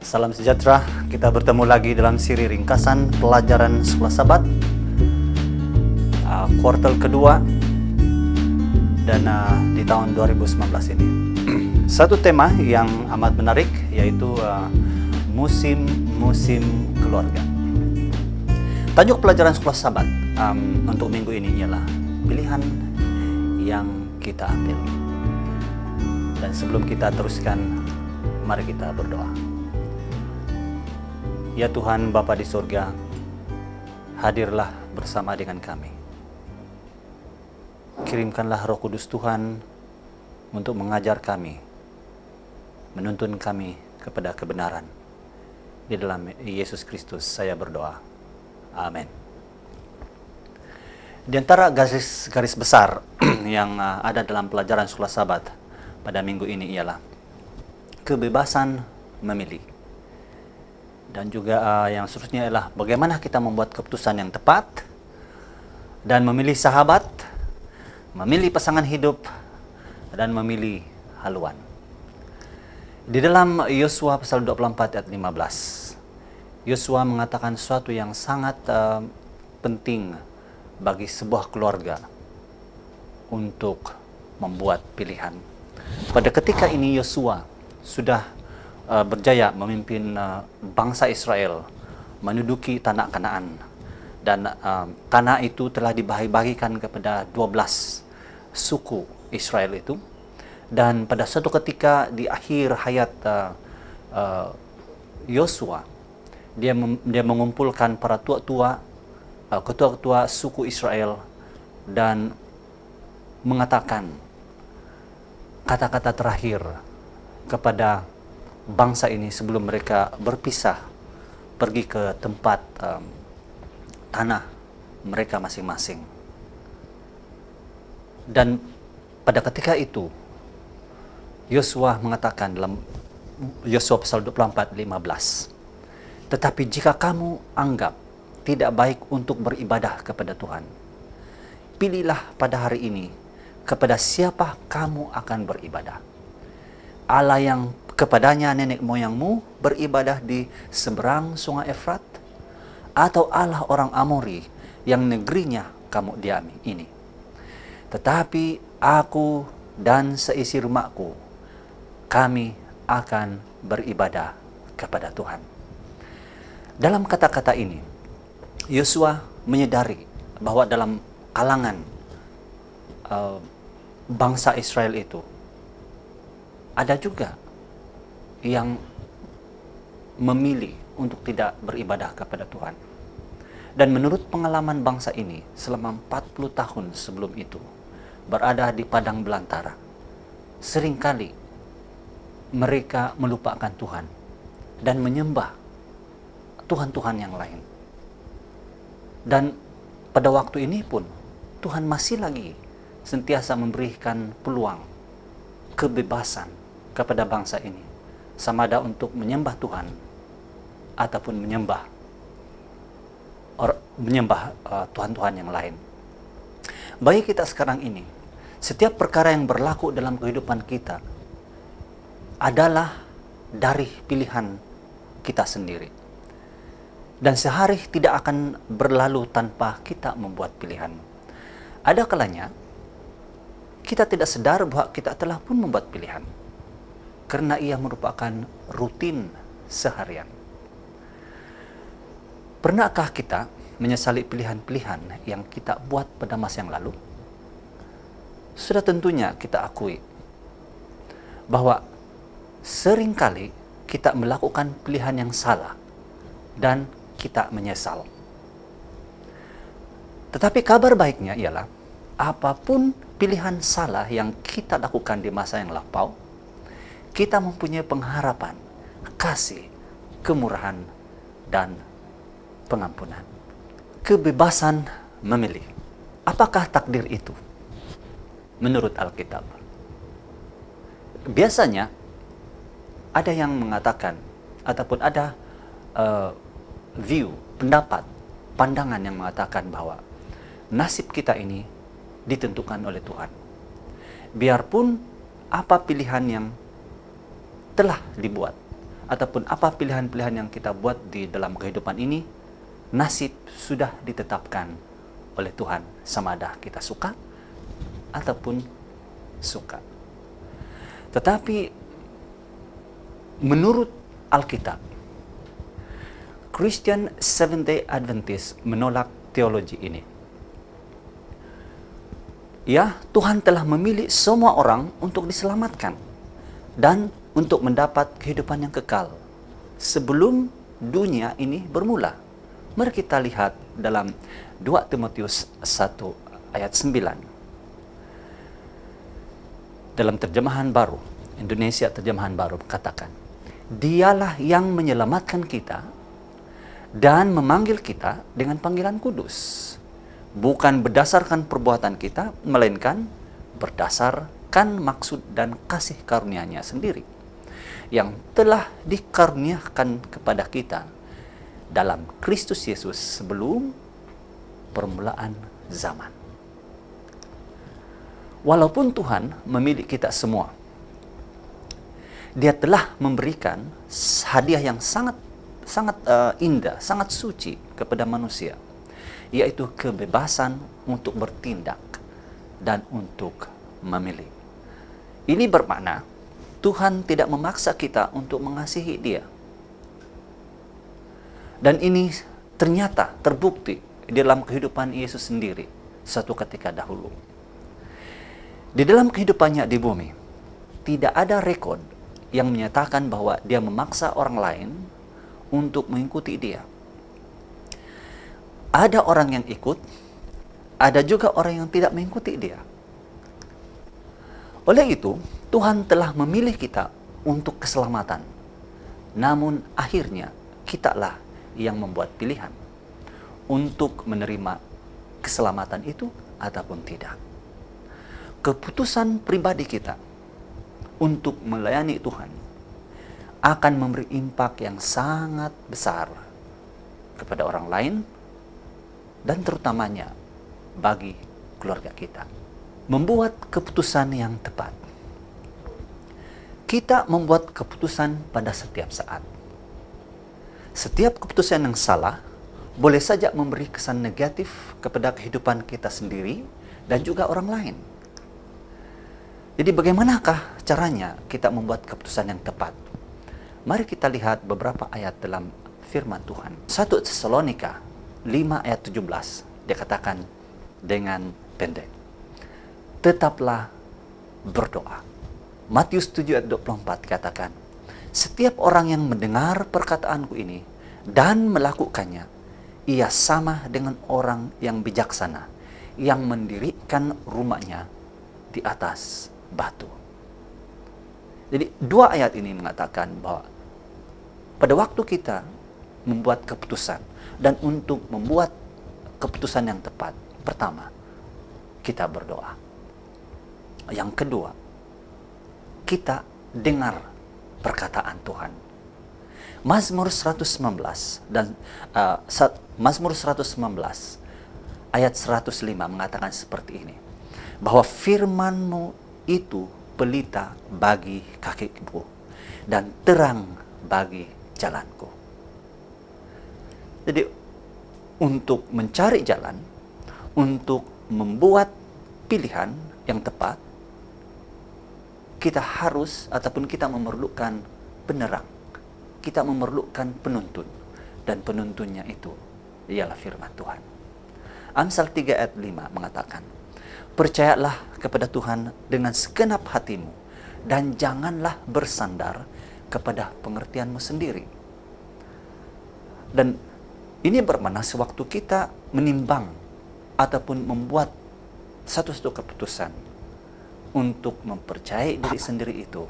Salam sejahtera, kita bertemu lagi dalam siri ringkasan pelajaran sekolah Sabat kuartal kedua dan di tahun 2019 ini. Satu tema yang amat menarik yaitu musim-musim keluarga. Tajuk pelajaran sekolah Sabat untuk minggu ini ialah pilihan yang kita ambil. Dan sebelum kita teruskan, mari kita berdoa. Ya Tuhan Bapa di surga, hadirlah bersama dengan kami. Kirimkanlah Roh Kudus Tuhan untuk mengajar kami, menuntun kami kepada kebenaran. Di dalam Yesus Kristus saya berdoa. Amin. Di antara garis besar yang ada dalam pelajaran sekolah Sabat pada minggu ini ialah kebebasan memilih. Dan juga yang seterusnya adalah bagaimana kita membuat keputusan yang tepat dan memilih sahabat, memilih pasangan hidup, dan memilih haluan. Di dalam Yosua pasal 24 ayat 15, Yosua mengatakan sesuatu yang sangat penting bagi sebuah keluarga untuk membuat pilihan. Pada ketika ini Yosua sudah berjaya memimpin bangsa Israel menduduki tanah Kanaan, dan tanah itu telah dibagi-bagikan kepada 12 suku Israel itu. Dan pada suatu ketika di akhir hayat Yosua, dia mengumpulkan para ketua-ketua suku Israel dan mengatakan kata-kata terakhir kepada bangsa ini sebelum mereka berpisah pergi ke tempat tanah mereka masing-masing. Dan pada ketika itu Yosua mengatakan dalam Yosua pasal 24:15, tetapi jika kamu anggap tidak baik untuk beribadah kepada Tuhan, pilihlah pada hari ini kepada siapa kamu akan beribadah. Allah yang kepadanya nenek moyangmu beribadah di seberang sungai Efrat, atau Allah orang Amori yang negerinya kamu diami ini. Tetapi aku dan seisi rumahku, kami akan beribadah kepada Tuhan. Dalam kata-kata ini, Yosua menyadari bahwa dalam kalangan bangsa Israel itu ada juga yang memilih untuk tidak beribadah kepada Tuhan. Dan menurut pengalaman bangsa ini selama 40 tahun sebelum itu berada di padang belantara, seringkali mereka melupakan Tuhan dan menyembah Tuhan-Tuhan yang lain. Dan pada waktu ini pun Tuhan masih lagi sentiasa memberikan peluang kebebasan kepada bangsa ini, sama ada untuk menyembah Tuhan ataupun menyembah Tuhan-Tuhan yang lain. Bagi kita sekarang ini, setiap perkara yang berlaku dalam kehidupan kita adalah dari pilihan kita sendiri. Dan sehari tidak akan berlalu tanpa kita membuat pilihan. Ada kalanya kita tidak sadar bahwa kita telah pun membuat pilihan, karena ia merupakan rutin seharian. Pernahkah kita menyesali pilihan-pilihan yang kita buat pada masa yang lalu? Sudah tentunya kita akui bahwa seringkali kita melakukan pilihan yang salah dan kita menyesal. Tetapi kabar baiknya ialah apapun pilihan salah yang kita lakukan di masa yang lampau, kita mempunyai pengharapan, kasih, kemurahan, dan pengampunan. Kebebasan memilih. Apakah takdir itu? Menurut Alkitab, biasanya ada yang mengatakan ataupun ada pendapat, pandangan yang mengatakan bahwa nasib kita ini ditentukan oleh Tuhan. Biarpun apa pilihan yang telah dibuat ataupun apa pilihan-pilihan yang kita buat di dalam kehidupan ini, nasib sudah ditetapkan oleh Tuhan, sama ada kita suka ataupun suka. Tetapi menurut Alkitab, Christian Seventh-day Adventist menolak teologi ini. Ya, Tuhan telah memilih semua orang untuk diselamatkan dan untuk mendapat kehidupan yang kekal sebelum dunia ini bermula. Mari kita lihat dalam 2 Timotius 1 ayat 9. Dalam terjemahan baru, Indonesia terjemahan baru katakan, Dialah yang menyelamatkan kita dan memanggil kita dengan panggilan kudus, bukan berdasarkan perbuatan kita, melainkan berdasarkan maksud dan kasih karunia-Nya sendiri, yang telah dikaruniakan kepada kita dalam Kristus Yesus sebelum permulaan zaman. Walaupun Tuhan memilih kita semua, Dia telah memberikan hadiah yang sangat indah, sangat suci kepada manusia, yaitu kebebasan untuk bertindak dan untuk memilih. Ini bermakna Tuhan tidak memaksa kita untuk mengasihi Dia. Dan ini ternyata terbukti di dalam kehidupan Yesus sendiri suatu ketika dahulu. Di dalam kehidupannya di bumi, tidak ada rekod yang menyatakan bahwa Dia memaksa orang lain untuk mengikuti Dia. Ada orang yang ikut, ada juga orang yang tidak mengikuti Dia. Oleh itu, Tuhan telah memilih kita untuk keselamatan. Namun akhirnya kitalah yang membuat pilihan untuk menerima keselamatan itu ataupun tidak. Keputusan pribadi kita untuk melayani Tuhan akan memberi impak yang sangat besar kepada orang lain dan terutamanya bagi keluarga kita. Membuat keputusan yang tepat. Kita membuat keputusan pada setiap saat. Setiap keputusan yang salah boleh saja memberi kesan negatif kepada kehidupan kita sendiri dan juga orang lain. Jadi bagaimanakah caranya kita membuat keputusan yang tepat? Mari kita lihat beberapa ayat dalam firman Tuhan. 1 Tesalonika 5 ayat 17 dikatakan dengan pendek, tetaplah berdoa. Matius 7 ayat 24 katakan, setiap orang yang mendengar perkataanku ini dan melakukannya, ia sama dengan orang yang bijaksana yang mendirikan rumahnya di atas batu. Jadi dua ayat ini mengatakan bahwa pada waktu kita membuat keputusan dan untuk membuat keputusan yang tepat, pertama, kita berdoa. Yang kedua, kita dengar perkataan Tuhan. Mazmur 119 dan Mazmur 119 ayat 105 mengatakan seperti ini, bahwa firman-Mu itu pelita bagi kakiku dan terang bagi jalanku. Jadi untuk mencari jalan, untuk membuat pilihan yang tepat, kita harus ataupun kita memerlukan penerang. Kita memerlukan penuntun, dan penuntunnya itu ialah firman Tuhan. Amsal 3 ayat 5 mengatakan, percayalah kepada Tuhan dengan segenap hatimu dan janganlah bersandar kepada pengertianmu sendiri. Dan ini bermakna sewaktu kita menimbang ataupun membuat satu keputusan untuk mempercayai diri sendiri itu,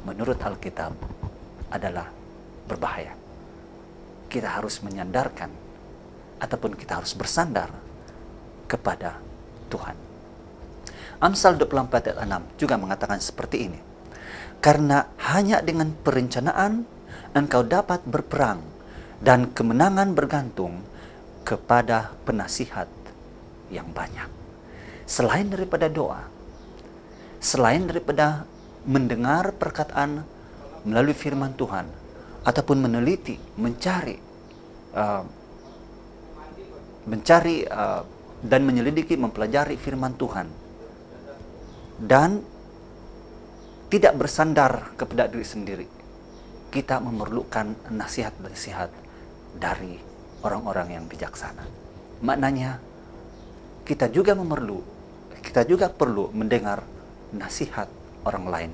menurut Alkitab adalah berbahaya. Kita harus menyandarkan ataupun kita harus bersandar kepada Tuhan. Amsal 24 ayat 6 juga mengatakan seperti ini. Karena hanya dengan perencanaan engkau dapat berperang dan kemenangan bergantung kepada penasihat yang banyak. Selain daripada doa, selain daripada mendengar perkataan melalui firman Tuhan, ataupun meneliti, mencari dan menyelidiki, mempelajari firman Tuhan, dan tidak bersandar kepada diri sendiri. Kita memerlukan nasihat-nasihat dari orang-orang yang bijaksana. Maknanya kita juga perlu mendengar nasihat orang lain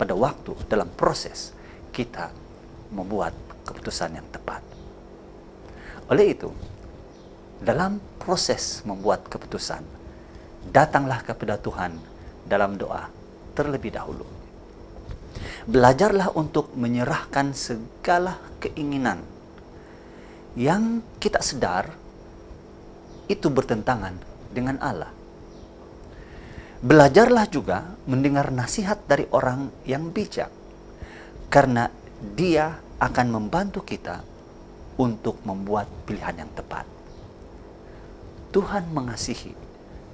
pada waktu dalam proses kita membuat keputusan yang tepat. Oleh itu, dalam proses membuat keputusan, datanglah kepada Tuhan dalam doa terlebih dahulu. Belajarlah untuk menyerahkan segala keinginan yang kita sadar itu bertentangan dengan Allah. Belajarlah juga mendengar nasihat dari orang yang bijak, karena dia akan membantu kita untuk membuat pilihan yang tepat. Tuhan mengasihi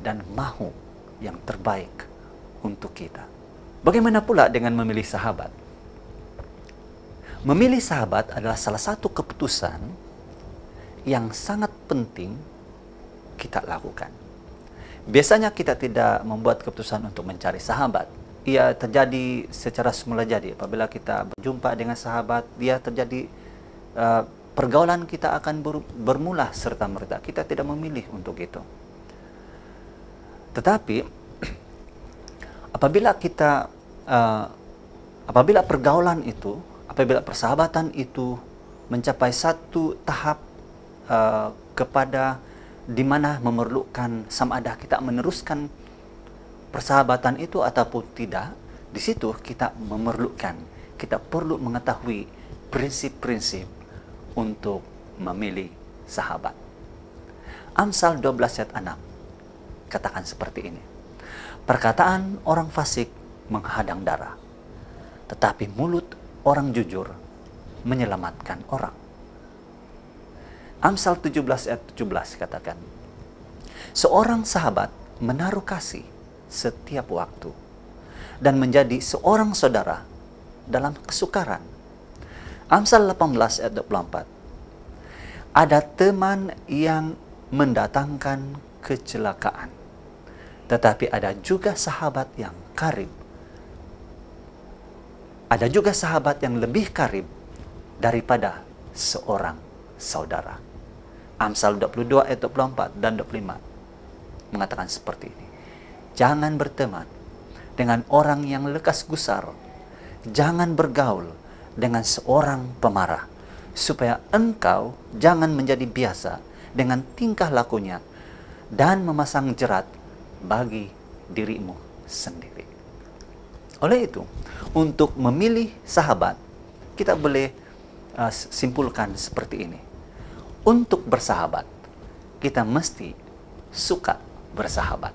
dan mahu yang terbaik untuk kita. Bagaimana pula dengan memilih sahabat? Memilih sahabat adalah salah satu keputusan yang sangat penting kita lakukan. Biasanya kita tidak membuat keputusan untuk mencari sahabat. Ia terjadi secara semula jadi. Apabila kita berjumpa dengan sahabat, dia terjadi pergaulan kita akan bermula serta-merta. Kita tidak memilih untuk itu. Tetapi apabila pergaulan itu, apabila persahabatan itu mencapai satu tahap kepada di mana memerlukan sama ada kita meneruskan persahabatan itu ataupun tidak, di situ kita perlu mengetahui prinsip-prinsip untuk memilih sahabat. Amsal 12 ayat 6 katakan seperti ini. Perkataan orang fasik menghadang darah, tetapi mulut orang jujur menyelamatkan orang. Amsal 17 ayat 17 katakan, seorang sahabat menaruh kasih setiap waktu dan menjadi seorang saudara dalam kesukaran. Amsal 18 ayat 24, ada teman yang mendatangkan kecelakaan, tetapi ada juga sahabat yang karib. Ada juga sahabat yang lebih karib daripada seorang saudara. Amsal 22 ayat 24 dan 25 mengatakan seperti ini. Jangan berteman dengan orang yang lekas gusar. Jangan bergaul dengan seorang pemarah, supaya engkau jangan menjadi biasa dengan tingkah lakunya dan memasang jerat bagi dirimu sendiri. Oleh itu, untuk memilih sahabat, kita boleh simpulkan seperti ini. Untuk bersahabat, kita mesti suka bersahabat.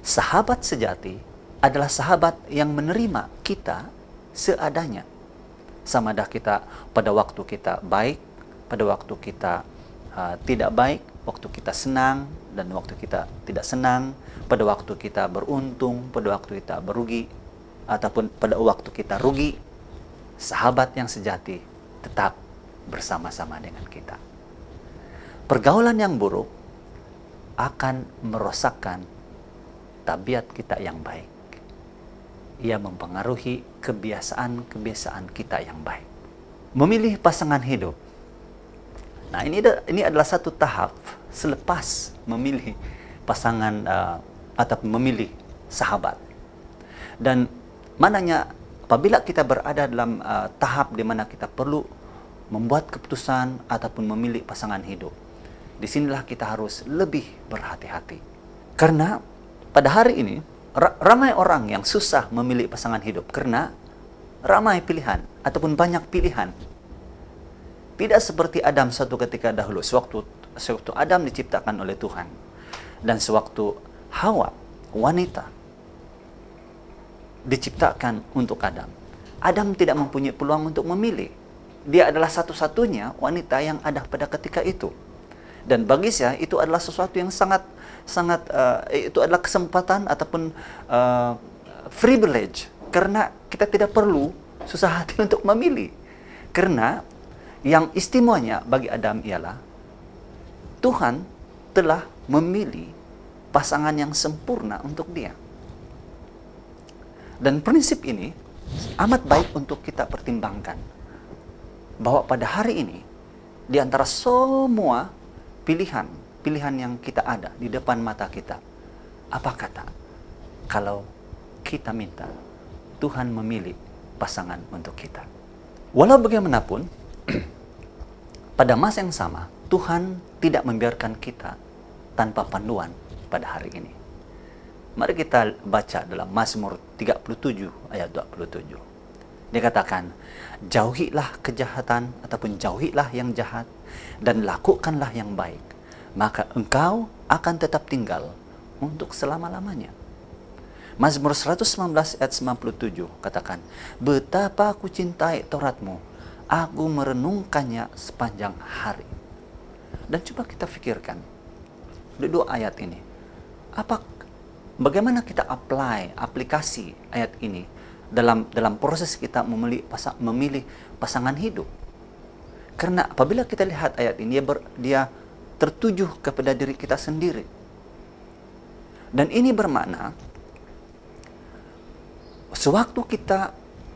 Sahabat sejati adalah sahabat yang menerima kita seadanya. Sama ada kita pada waktu kita baik, pada waktu kita tidak baik, waktu kita senang dan waktu kita tidak senang, pada waktu kita beruntung, pada waktu kita berugi, ataupun pada waktu kita rugi. Sahabat yang sejati tetap bersama-sama dengan kita. Pergaulan yang buruk akan merosakkan tabiat kita yang baik. Ia mempengaruhi kebiasaan-kebiasaan kita yang baik. Memilih pasangan hidup. Nah, ini adalah satu tahap selepas memilih pasangan atau memilih sahabat. Dan mananya apabila kita berada dalam tahap di mana kita perlu membuat keputusan ataupun memilih pasangan hidup, disinilah kita harus lebih berhati-hati. Karena pada hari ini ramai orang yang susah memilih pasangan hidup karena ramai pilihan ataupun banyak pilihan. Tidak seperti Adam suatu ketika dahulu, sewaktu Adam diciptakan oleh Tuhan dan sewaktu Hawa, wanita, diciptakan untuk Adam. Adam tidak mempunyai peluang untuk memilih. Dia adalah satu-satunya wanita yang ada pada ketika itu. Dan bagi saya itu adalah sesuatu yang itu adalah kesempatan ataupun privilege, karena kita tidak perlu susah hati untuk memilih. Karena yang istimewanya bagi Adam ialah Tuhan telah memilih pasangan yang sempurna untuk dia. Dan prinsip ini amat baik untuk kita pertimbangkan. Bahwa pada hari ini, di antara semua pilihan yang kita ada di depan mata kita, apa kata kalau kita minta Tuhan memilih pasangan untuk kita? Walau bagaimanapun, pada masa yang sama, Tuhan tidak membiarkan kita tanpa panduan pada hari ini. Mari kita baca dalam Mazmur 37 ayat 27. Dia katakan, jauhilah kejahatan ataupun jauhilah yang jahat dan lakukanlah yang baik, maka engkau akan tetap tinggal untuk selama-lamanya. Mazmur 119 ayat 97 katakan, betapa aku cintai Tauratmu, aku merenungkannya sepanjang hari. Dan coba kita pikirkan dua ayat ini. Bagaimana kita aplikasi ayat ini dalam proses kita memilih pasangan hidup? Karena apabila kita lihat ayat ini, dia tertuju kepada diri kita sendiri. Dan ini bermakna sewaktu kita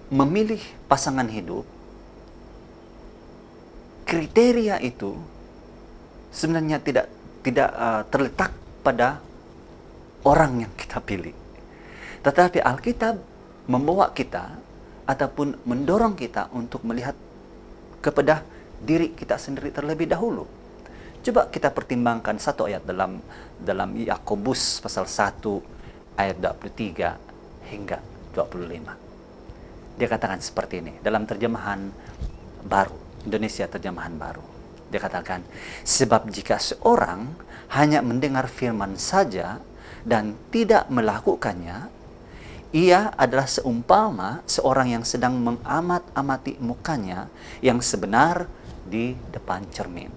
memilih pasangan hidup, kriteria itu sebenarnya tidak terletak pada orang yang kita pilih. Tetapi Alkitab membawa kita ataupun mendorong kita untuk melihat kepada diri kita sendiri terlebih dahulu. Coba kita pertimbangkan satu ayat dalam Yakobus pasal 1 ayat 23 hingga 25. Dia katakan seperti ini dalam terjemahan baru, Indonesia terjemahan baru. Dia katakan, sebab jika seorang hanya mendengar firman saja dan tidak melakukannya, ia adalah seumpama seorang yang sedang mengamat-amati mukanya yang sebenar di depan cermin.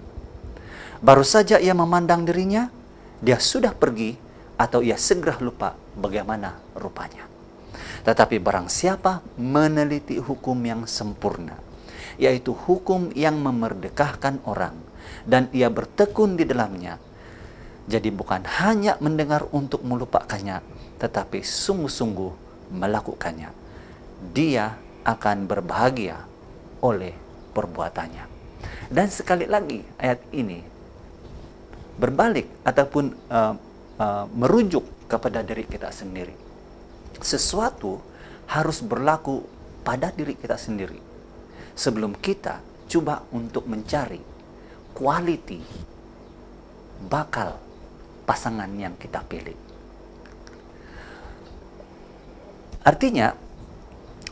Baru saja ia memandang dirinya, dia sudah pergi atau ia segera lupa bagaimana rupanya. Tetapi barang siapa meneliti hukum yang sempurna, yaitu hukum yang memerdekahkan orang, dan ia bertekun di dalamnya, jadi bukan hanya mendengar untuk melupakannya, tetapi sungguh-sungguh melakukannya, dia akan berbahagia oleh perbuatannya. Dan sekali lagi ayat ini berbalik ataupun merujuk kepada diri kita sendiri. Sesuatu harus berlaku pada diri kita sendiri sebelum kita coba untuk mencari quality bakal pasangan yang kita pilih. Artinya,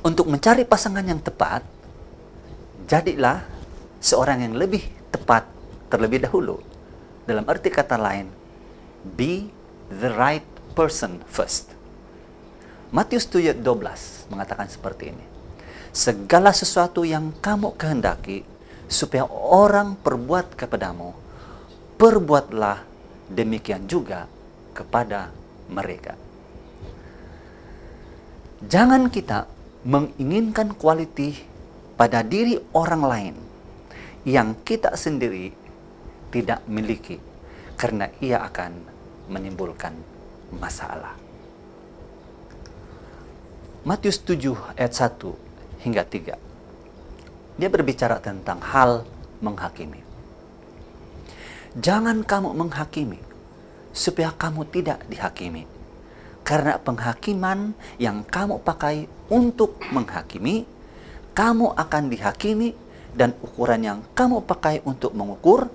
untuk mencari pasangan yang tepat, jadilah seorang yang lebih tepat terlebih dahulu. Dalam arti kata lain, be the right person first. Matius 7:12 mengatakan seperti ini. Segala sesuatu yang kamu kehendaki supaya orang perbuat kepadamu, perbuatlah demikian juga kepada mereka. Jangan kita menginginkan quality pada diri orang lain yang kita sendiri tidak miliki, karena ia akan menimbulkan masalah. Matius 7 ayat 1 hingga 3. Dia berbicara tentang hal menghakimi. Jangan kamu menghakimi supaya kamu tidak dihakimi. Karena penghakiman yang kamu pakai untuk menghakimi, kamu akan dihakimi, dan ukuran yang kamu pakai untuk mengukur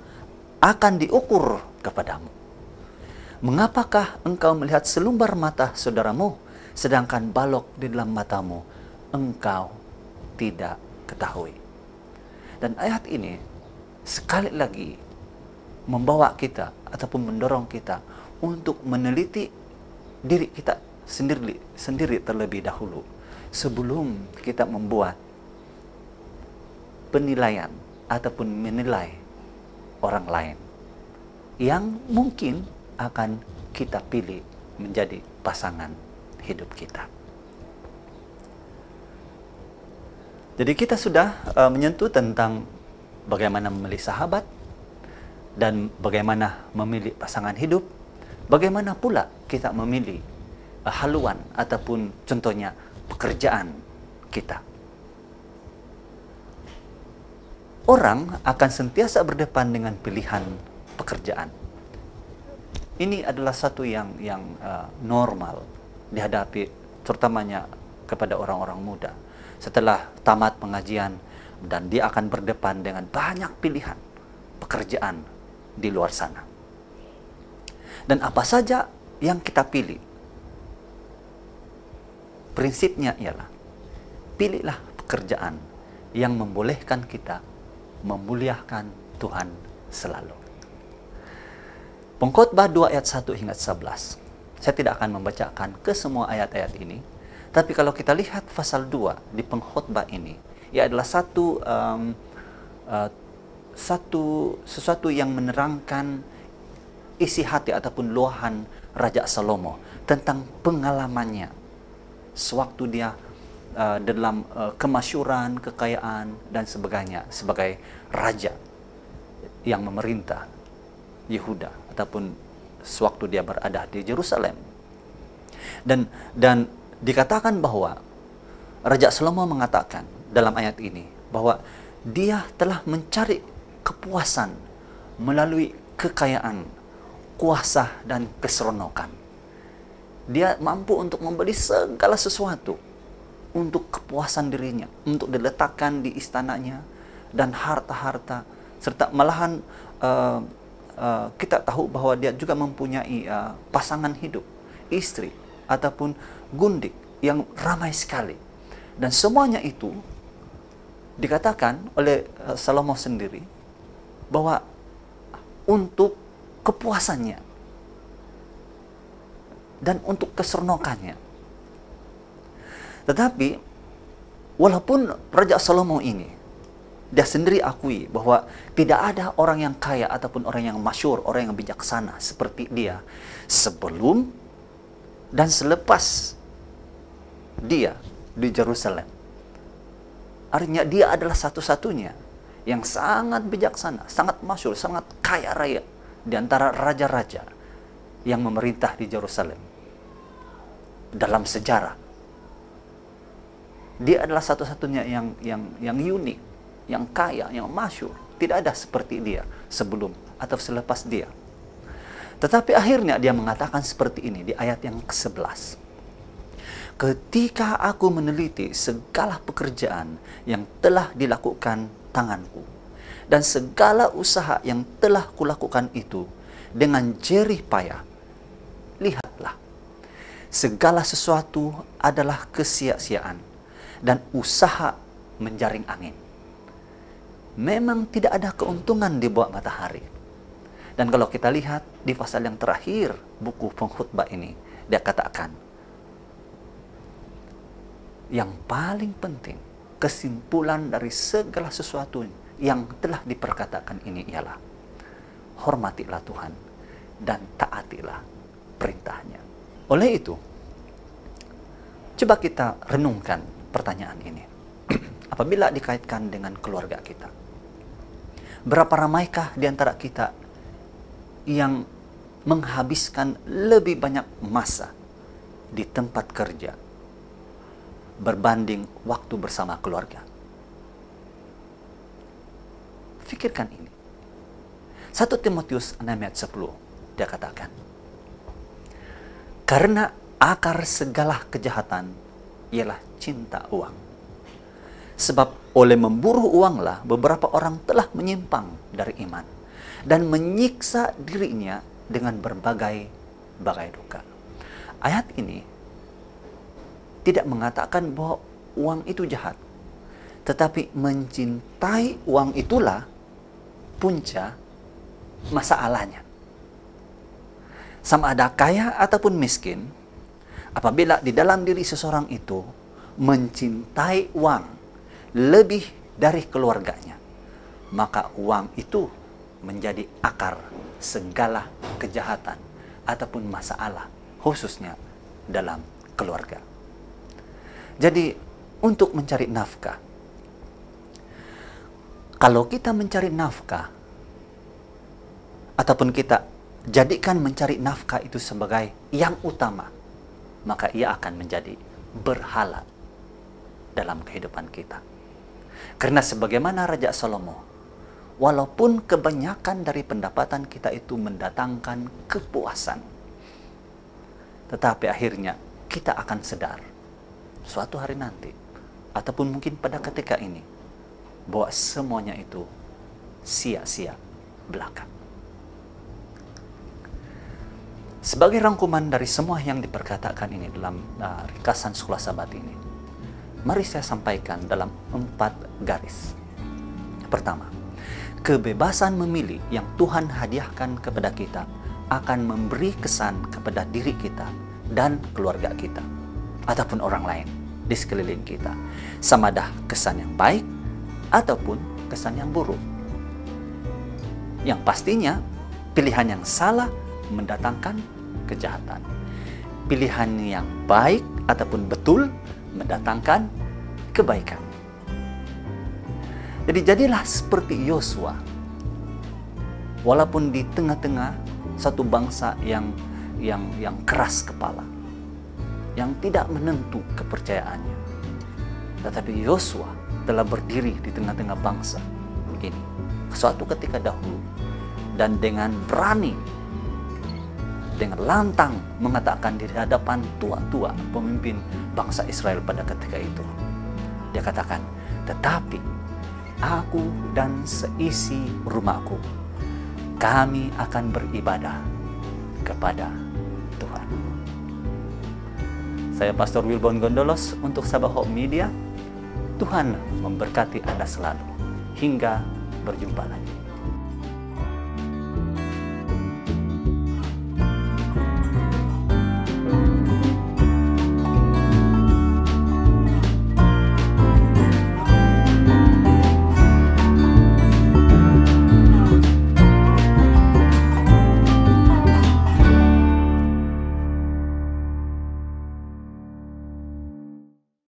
akan diukur kepadamu. Mengapakah engkau melihat selumbar mata saudaramu, sedangkan balok di dalam matamu engkau tidak ketahui? Dan ayat ini sekali lagi membawa kita ataupun mendorong kita untuk meneliti diri kita sendiri terlebih dahulu sebelum kita membuat penilaian ataupun menilai orang lain yang mungkin akan kita pilih menjadi pasangan hidup kita. Jadi kita sudah menyentuh tentang bagaimana memilih sahabat dan bagaimana memilih pasangan hidup. Bagaimana pula kita memilih haluan ataupun contohnya pekerjaan kita. Orang akan sentiasa berdepan dengan pilihan pekerjaan. Ini adalah satu yang normal dihadapi, terutamanya kepada orang-orang muda. Setelah tamat pengajian, dan dia akan berdepan dengan banyak pilihan pekerjaan di luar sana. Dan apa saja yang kita pilih, prinsipnya ialah pilihlah pekerjaan yang membolehkan kita memuliakan Tuhan selalu. Pengkhotbah 2 ayat 1 hingga 11. Saya tidak akan membacakan ke semua ayat-ayat ini, tapi kalau kita lihat pasal 2 di pengkhotbah ini, ia adalah sesuatu yang menerangkan isi hati ataupun luahan Raja Salomo tentang pengalamannya sewaktu dia dalam kemasyuran, kekayaan, dan sebagainya sebagai raja yang memerintah Yehuda ataupun sewaktu dia berada di Yerusalem. Dan dikatakan bahwa Raja Salomo mengatakan dalam ayat ini bahwa dia telah mencari kepuasan melalui kekayaan, kuasa, dan keseronokan. Dia mampu untuk membeli segala sesuatu untuk kepuasan dirinya, untuk diletakkan di istananya, dan harta-harta, serta malahan kita tahu bahwa dia juga mempunyai pasangan hidup, istri, ataupun gundik yang ramai sekali. Dan semuanya itu dikatakan oleh Salomo sendiri bahwa untuk kepuasannya dan untuk keseronokannya. Tetapi walaupun Raja Salomo ini, dia sendiri akui bahwa tidak ada orang yang kaya ataupun orang yang masyhur, orang yang bijaksana seperti dia sebelum dan selepas dia di Yerusalem. Artinya dia adalah satu-satunya yang sangat bijaksana, sangat masyhur, sangat kaya raya di antara raja-raja yang memerintah di Yerusalem dalam sejarah. Dia adalah satu-satunya yang unik, yang kaya, yang masyhur. Tidak ada seperti dia sebelum atau selepas dia. Tetapi akhirnya dia mengatakan seperti ini di ayat yang ke-11. Ketika aku meneliti segala pekerjaan yang telah dilakukan tanganku, dan segala usaha yang telah kulakukan itu dengan jerih payah, lihatlah, segala sesuatu adalah kesia-siaan dan usaha menjaring angin. Memang tidak ada keuntungan di bawah matahari. Dan kalau kita lihat di pasal yang terakhir buku pengkhotbah ini, dia katakan, yang paling penting, kesimpulan dari segala sesuatu yang telah diperkatakan ini ialah, hormatilah Tuhan dan taatilah perintahnya. Oleh itu, coba kita renungkan pertanyaan ini. Apabila dikaitkan dengan keluarga kita, berapa ramaikah di antara kita yang menghabiskan lebih banyak masa di tempat kerja berbanding waktu bersama keluarga? Pikirkan ini. 1 Timotius 6 ayat 10, dia katakan, karena akar segala kejahatan ialah cinta uang. Sebab oleh memburu uanglah beberapa orang telah menyimpang dari iman dan menyiksa dirinya dengan berbagai duka. Ayat ini tidak mengatakan bahwa uang itu jahat, tetapi mencintai uang itulah punca masalahnya. Sama ada kaya ataupun miskin, apabila di dalam diri seseorang itu mencintai uang lebih dari keluarganya, maka uang itu menjadi akar segala kejahatan ataupun masalah, khususnya dalam keluarga. Jadi, untuk mencari nafkah, Kalau kita mencari nafkah, ataupun kita jadikan mencari nafkah itu sebagai yang utama, maka ia akan menjadi berhala dalam kehidupan kita. Karena sebagaimana Raja Salomo, walaupun kebanyakan dari pendapatan kita itu mendatangkan kepuasan, tetapi akhirnya kita akan sadar suatu hari nanti, ataupun mungkin pada ketika ini, bahwa semuanya itu sia-sia belaka. Sebagai rangkuman dari semua yang diperkatakan ini dalam ringkasan Sekolah Sabat ini, mari saya sampaikan dalam 4 garis. Pertama, kebebasan memilih yang Tuhan hadiahkan kepada kita akan memberi kesan kepada diri kita dan keluarga kita, ataupun orang lain di sekeliling kita, sama dah kesan yang baik ataupun kesan yang buruk. Yang pastinya pilihan yang salah mendatangkan kejahatan. Pilihan yang baik ataupun betul mendatangkan kebaikan. Jadi jadilah seperti Yosua. Walaupun di tengah-tengah satu bangsa yang keras kepala, yang tidak menentu kepercayaannya, tetapi Yosua telah berdiri di tengah-tengah bangsa ini suatu ketika dahulu, dan dengan berani, dengan lantang mengatakan di hadapan tua-tua pemimpin bangsa Israel pada ketika itu. Dia katakan, tetapi aku dan seisi rumahku, kami akan beribadah kepada Tuhan. Saya Pastor Wilbon Gondolos untuk Sabah Hope Media. Tuhan memberkati Anda selalu. Hingga berjumpa lagi.